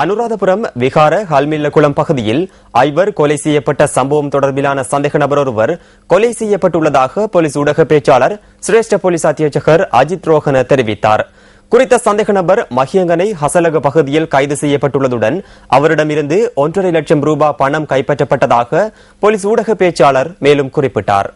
அனுராதபுரம் விகார ஹல்மில்லகுளம் பகுதியில் ஐவர் கொலை செய்யப்பட்ட சம்பவம் தொடர்பிலான சந்தேக நபர் ஒருவர் கொலை செய்யப்பட்டுள்ளதாக போலீஸ் ஊடக பேச்சாளர் சிரேஷ்ட போலீஸ் அத்தியட்சகர் அஜித் ரோஹன தெரிவித்தார். குறித்த சந்தேக நபர் மஹியங்கனை ஹசலக பகுதியில் கைது செய்யப்பட்டுள்ளதுடன் அவரிடமிருந்து 1.5 லட்சம் ரூபாய் பணம் கைப்பற்றப்பட்டதாக போலீஸ் ஊடக பேச்சாளர் மேலும் குறிப்பிட்டார்.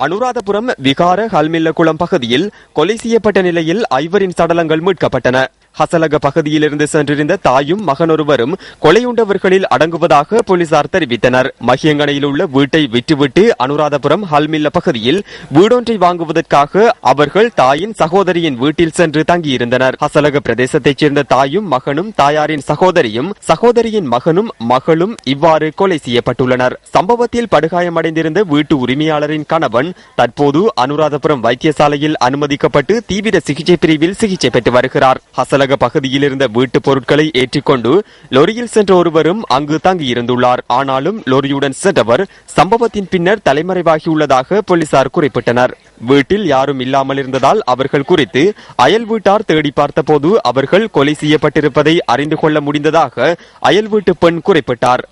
அனுராதபுரம் விகார ஹல்மில்லகுளம் பகுதியில் கொலை செய்யப்பட்ட நிலையில் ஐவரின் சடலங்கள் மீட்கப்பட்டன. ஹசலக பகுதியிலிருந்து சென்றிருந்த தாயும் மகனொருவரும் கொலையுண்டவர்களில் அடங்குவதாக போலீசார் தெரிவித்தனர். மஹியங்கனையில் உள்ள வீட்டை விட்டுவிட்டு அனுராதபுரம் ஹல்மில்ல பகுதியில் வீடொன்றை வாங்குவதற்காக அவர்கள் தாயின் சகோதரியின் வீட்டில் சென்று தங்கியிருந்தனர். ஹசலக பிரதேசத்தைச் சேர்ந்த தாயும் மகனும் தாயாரின் சகோதரியும் சகோதரியின் மகனும் மகளும் இவ்வாறு கொலை செய்யப்பட்டுள்ளனர். சம்பவத்தில் படுகாயமடைந்திருந்த வீட்டு உரிமையாளரின் கணவன் தற்போது அனுராதபுரம் வைத்தியசாலையில் அனுமதிக்கப்பட்டு தீவிர சிகிச்சை பிரிவில் சிகிச்சை பெற்று வருகிறார். ஹசலக பகுதியில் இருந்த வீட்டு பொருட்களை ஏற்றிக்கொண்டு லொரியில் சென்ற ஒருவரும் அங்கு தங்கியிருந்துள்ளார். ஆனாலும் லொரியுடன் சென்றவர் சம்பவத்தின் பின்னர் தலைமறைவாகியுள்ளதாக போலீசார் குறிப்பிட்டனர். வீட்டில் யாரும் இல்லாமல் இருந்ததால் அவர்கள் குறித்து அயல் வீட்டார் தேடி பார்த்தபோது அவர்கள் கொலை செய்யப்பட்டிருப்பதை அறிந்து கொள்ள முடிந்ததாக அயல் வீட்டு பெண் குறிப்பிட்டார்.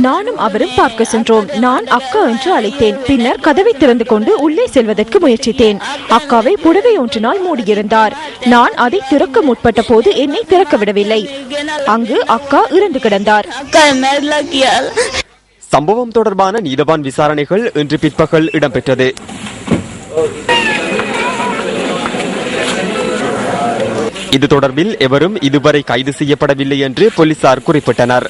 நானும் அவரும் பார்க்க சென்றோம். நான் அக்கா என்று அழைத்தேன். பின்னர் கதவை திறந்து கொண்டு உள்ளே செல்வதற்கு முயற்சித்தேன். அக்காவை புடவை ஒன்றினால் மூடியிருந்தார். நான் அதை திறக்க முற்பட்ட போது என்னை திறக்க விடவில்லை. அங்கு அக்கா இறந்து கிடந்தார். சம்பவம் தொடர்பான நீதவான் விசாரணைகள் இன்று பிற்பகல் இடம்பெற்றது. இது தொடர்பில் எவரும் இதுவரை கைது செய்யப்படவில்லை என்று போலீசார் குறிப்பிட்டனர்.